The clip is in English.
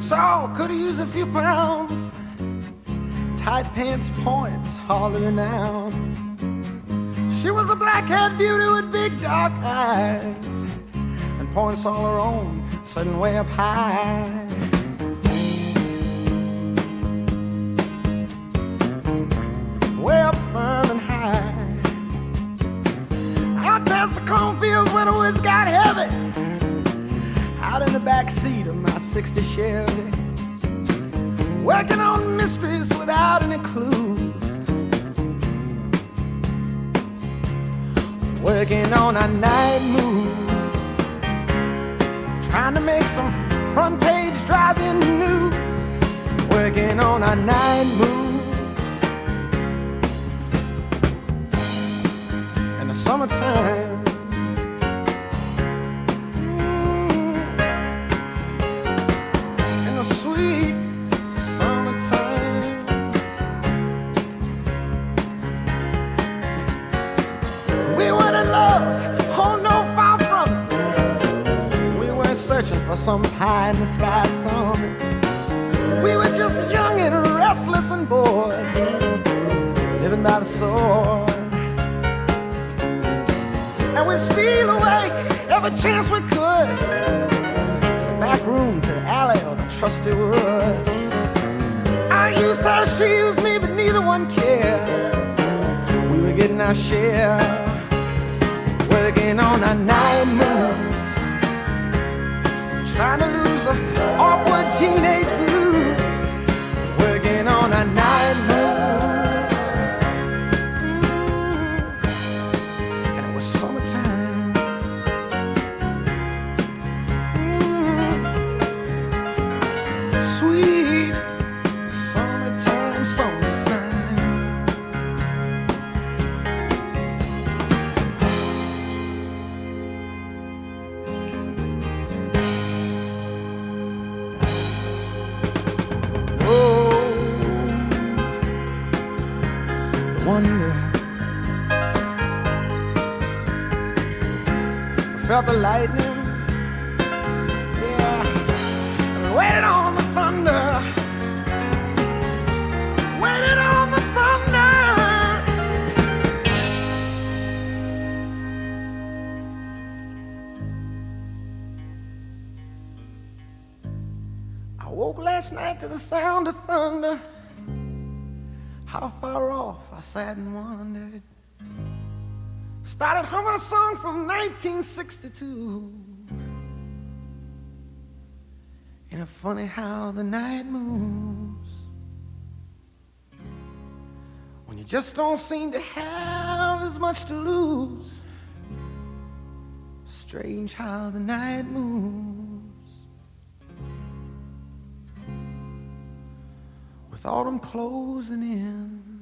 too tall, could've used a few pounds. Tight pants points, hardly renowned. She was a black-haired beauty with big dark eyes, and points all her own, sitting way up high. Way up firm and high. Out past the cornfields where the woods got heavy. Out in the back seat of my '60 Chevy, working on mysteries without any clues, working on our night moves, trying to make some front page driving news, working on our night moves in the summertime. Sweet summertime. We weren't in love, oh no, far from it. We weren't searching for some pie in the sky summit. We were just young and restless and bored, living by the sword. And we'd steal away every chance we could, back room to the alley or the trusty woods. I used her, she used me, but neither one cared. We were getting our share, working on our night moves, trying to lose the awkward teenage blues, working on our night moves. And it was summertime. Sweet summertime, summertime. Oh, the wonder. I felt the lightning. Waited on the thunder, waited on the thunder. I woke last night to the sound of thunder. How far off I sat and wondered. Started humming a song from 1962. Ain't it funny how the night moves when you just don't seem to have as much to lose? Strange how the night moves with autumn closing in.